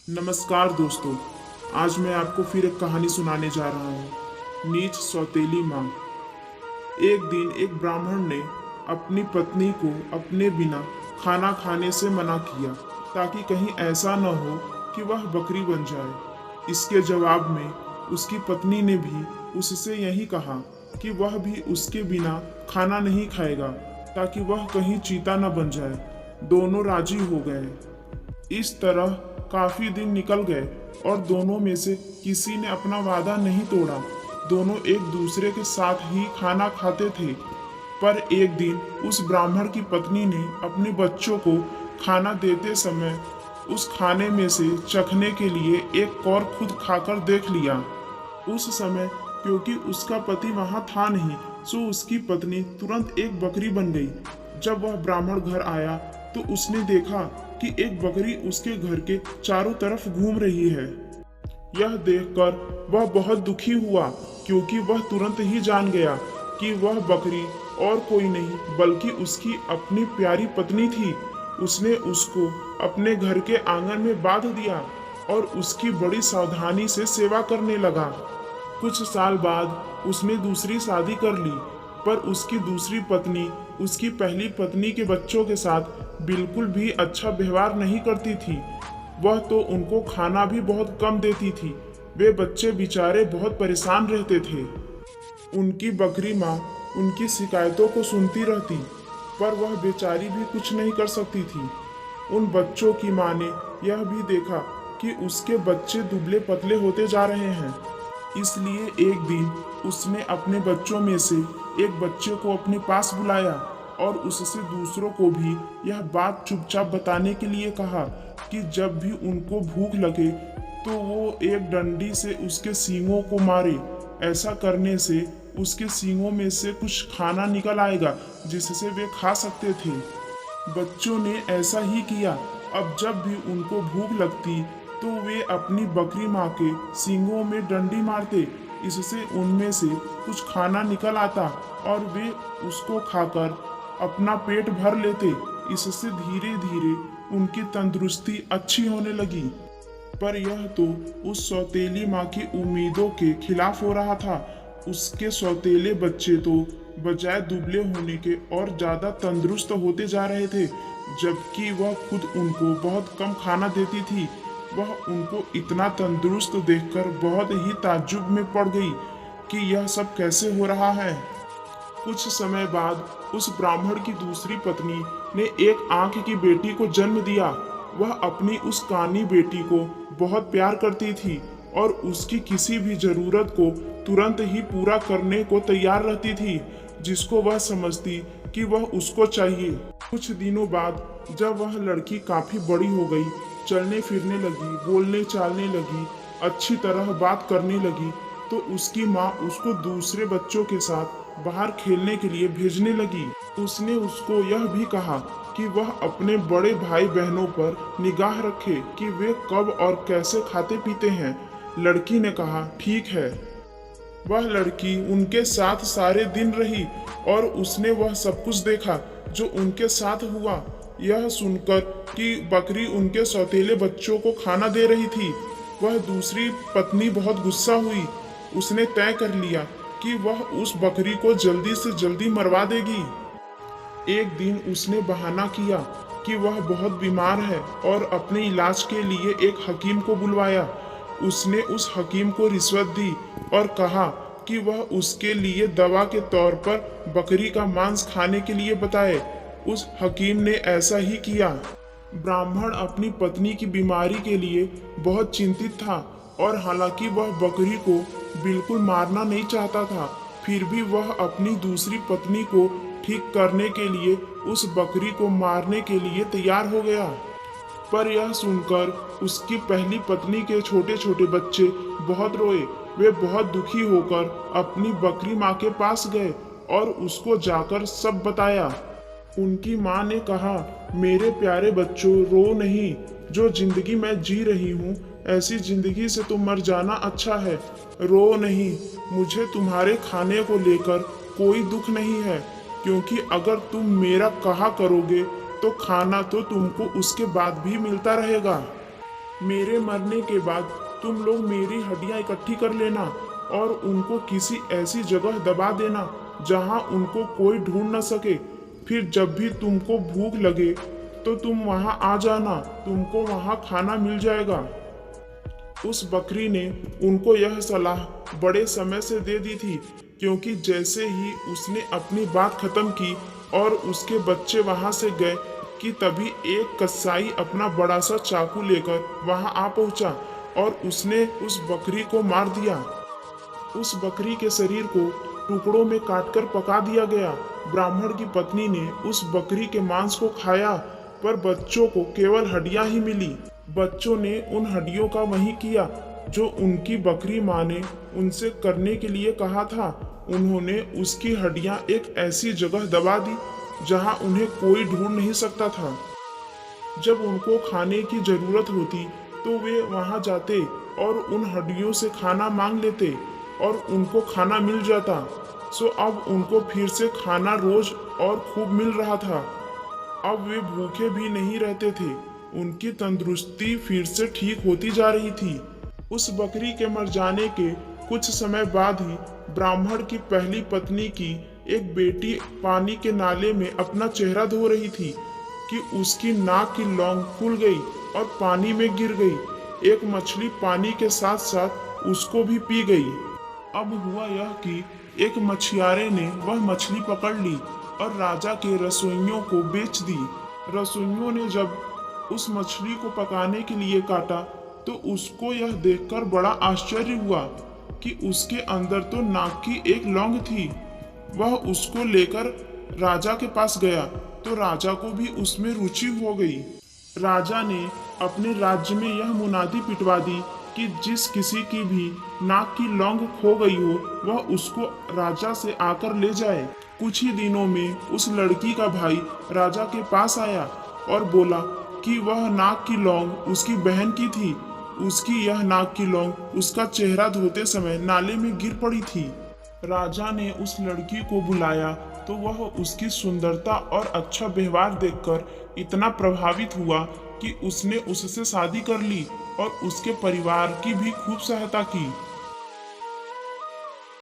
नमस्कार दोस्तों। आज मैं आपको फिर एक कहानी सुनाने जा रहा हूँ। नीच सौतेली माँ। एक दिन एक ब्राह्मण ने अपनी पत्नी को अपने बिना खाना खाने से मना किया ताकि कहीं ऐसा न हो कि वह बकरी बन जाए। इसके जवाब में उसकी पत्नी ने भी उससे यही कहा कि वह भी उसके बिना खाना नहीं खाएगा ताकि वह कहीं चीता न बन जाए। दोनों राजी हो गए। इस तरह काफी दिन निकल गए और दोनों में से किसी ने अपना वादा नहीं तोड़ा। दोनों एक दूसरे के साथ ही खाना खाते थे। पर एक दिन उस ब्राह्मण की पत्नी ने अपने बच्चों को खाना देते समय उस खाने में से चखने के लिए एक कौर खुद खाकर देख लिया। उस समय क्योंकि उसका पति वहां था नहीं, सो उसकी पत्नी तुरंत एक बकरी बन गई। जब वह ब्राह्मण घर आया तो उसने देखा कि एक बकरी उसके घर के चारों तरफ घूम रही है। यह देखकर वह बहुत दुखी हुआ क्योंकि वह तुरंत ही जान गया कि वह बकरी और कोई नहीं बल्कि उसकी अपनी प्यारी पत्नी थी। उसने उसको अपने घर के आंगन में बांध दिया और उसकी बड़ी सावधानी से सेवा करने लगा। कुछ साल बाद उसने दूसरी शादी कर ली, पर उसकी दूसरी पत्नी उसकी पहली पत्नी के बच्चों के साथ बिल्कुल भी अच्छा व्यवहार नहीं करती थी। वह तो उनको खाना भी बहुत कम देती थी। वे बच्चे बेचारे बहुत परेशान रहते थे। उनकी बकरी माँ उनकी शिकायतों को सुनती रहती, पर वह बेचारी भी कुछ नहीं कर सकती थी। उन बच्चों की माँ ने यह भी देखा कि उसके बच्चे दुबले पतले होते जा रहे हैं। इसलिए एक दिन उसने अपने बच्चों में से एक बच्चे को अपने पास बुलाया और उससे दूसरों को भी यह बात चुपचाप बताने के लिए कहा कि जब भी उनको भूख लगे तो वो एक डंडी से उसके सींगों को मारे। ऐसा करने से उसके सींगों में से कुछ खाना निकल आएगा जिससे वे खा सकते थे। बच्चों ने ऐसा ही किया। अब जब भी उनको भूख लगती तो वे अपनी बकरी माँ के सींगों में डंडी मारते। इससे उनमें से कुछ खाना निकल आता और वे उसको खाकर अपना पेट भर लेते। इससे धीरे धीरे उनकी तंदुरुस्ती अच्छी होने लगी। पर यह तो उस सौतेली माँ की उम्मीदों के खिलाफ हो रहा था। उसके सौतेले बच्चे तो बजाय दुबले होने के और ज्यादा तंदुरुस्त होते जा रहे थे, जबकि वह खुद उनको बहुत कम खाना देती थी। वह उनको इतना तंदुरुस्त देखकर बहुत ही ताज्जुब में पड़ गई कि यह सब कैसे हो रहा है। कुछ समय बाद उस ब्राह्मण की दूसरी पत्नी ने एक आंख की बेटी को जन्म दिया। वह अपनी उस कानी बेटी को बहुत प्यार करती थी और उसकी किसी भी जरूरत को तुरंत ही पूरा करने को तैयार रहती थी, जिसको वह समझती कि वह उसको चाहिए। कुछ दिनों बाद जब वह लड़की काफी बड़ी हो गई, चलने फिरने लगी, बोलने चालने लगी, अच्छी तरह बात करने लगी, तो उसकी माँ उसको दूसरे बच्चों के साथ बाहर खेलने के लिए भेजने लगी। उसने उसको यह भी कहा कि वह अपने बड़े भाई बहनों पर निगाह रखे कि वे कब और कैसे खाते पीते हैं। लड़की ने कहा ठीक है। वह लड़की उनके साथ सारे दिन रही और उसने वह सब कुछ देखा जो उनके साथ हुआ। यह सुनकर कि बकरी उनके सौतेले बच्चों को खाना दे रही थी, वह दूसरी पत्नी बहुत गुस्सा हुई। उसने तय कर लिया कि वह उस बकरी को जल्दी से जल्दी मरवा देगी। एक दिन उसने बहाना किया कि वह बहुत बीमार है और अपने इलाज के लिए एक हकीम को बुलवाया। उसने उस हकीम को रिश्वत दी और कहा कि वह उसके लिए दवा के तौर पर बकरी का मांस खाने के लिए बताए। उस हकीम ने ऐसा ही किया। ब्राह्मण अपनी पत्नी की बीमारी के लिए बहुत चिंतित था और हालांकि वह बकरी को बिल्कुल मारना नहीं चाहता था, फिर भी वह अपनी दूसरी पत्नी को ठीक करने के लिए उस बकरी को मारने के लिए तैयार हो गया। पर यह सुनकर उसकी पहली पत्नी के छोटे छोटे बच्चे बहुत रोए। वे बहुत दुखी होकर अपनी बकरी माँ के पास गए और उसको जाकर सब बताया। उनकी माँ ने कहा, मेरे प्यारे बच्चों, रो नहीं। जो जिंदगी मैं जी रही हूँ, ऐसी जिंदगी से तो मर जाना अच्छा है। रो नहीं। मुझे तुम्हारे खाने को लेकर कोई दुख नहीं है, क्योंकि अगर तुम मेरा कहा करोगे तो खाना तो तुमको उसके बाद भी मिलता रहेगा। मेरे मरने के बाद तुम लोग मेरी हड्डियां इकट्ठी कर लेना और उनको किसी ऐसी जगह दबा देना जहां उनको कोई ढूंढ न सके। फिर जब भी तुमको भूख लगे तो तुम वहां आ जाना, तुमको वहां खाना मिल जाएगा। उस बकरी ने उनको यह सलाह बड़े समय से दे दी थी, क्योंकि जैसे ही उसने अपनी बात खत्म की और उसके बच्चे वहां से गए कि तभी एक कसाई अपना बड़ा सा चाकू लेकर वहां आ पहुंचा और उसने उस बकरी को मार दिया। उस बकरी के शरीर को टुकड़ों में काटकर पका दिया गया। ब्राह्मण की पत्नी ने उस बकरी के मांस को खाया, पर बच्चों को केवल हड्डियां ही मिली। बच्चों ने उन हड्डियों का वही किया जो उनकी बकरी माँ ने उनसे करने के लिए कहा था। उन्होंने उसकी हड्डियां एक ऐसी जगह दबा दी जहां उन्हें कोई ढूंढ नहीं सकता था। जब उनको खाने की जरूरत होती तो वे वहां जाते और उन हड्डियों से खाना मांग लेते और उनको खाना मिल जाता। सो अब उनको फिर से खाना रोज और खूब मिल रहा था। अब वे भूखे भी नहीं रहते थे। उनकी तंदुरुस्ती फिर से ठीक होती जा रही थी। उस बकरी के मर जाने के कुछ समय बाद ही ब्राह्मण की पहली पत्नी की एक बेटी पानी के नाले में अपना चेहरा धो रही थी कि उसकी नाक की लौंग खुल गई और पानी में गिर गई। एक मछली पानी के साथ साथ उसको भी पी गई। अब हुआ यह कि एक मछुआरे ने वह मछली पकड़ ली और राजा के रसोइयों को बेच दी। रसोइयों ने जब उस मछली को पकाने के लिए काटा तो उसको यह देखकर बड़ा आश्चर्य हुआ कि उसके अंदर तो नाक की एक लौंग थी। वह उसको लेकर राजा के पास गया तो राजा को भी उसमें रुचि हो गई। राजा ने अपने राज्य में यह मुनादी पिटवा दी कि जिस किसी की भी नाक की लौंग खो गई हो वह उसको राजा से आकर ले जाए। कुछ ही दिनों में उस लड़की का भाई राजा के पास आया और बोला कि वह नाक की लौंग उसकी बहन की थी। उसकी यह नाक की लौंग उसका चेहरा धोते समय नाले में गिर पड़ी थी। राजा ने उस लड़की को बुलाया तो वह उसकी सुंदरता और अच्छा व्यवहार देखकर इतना प्रभावित हुआ कि उसने उससे शादी कर ली और उसके परिवार की भी खूब सहायता की।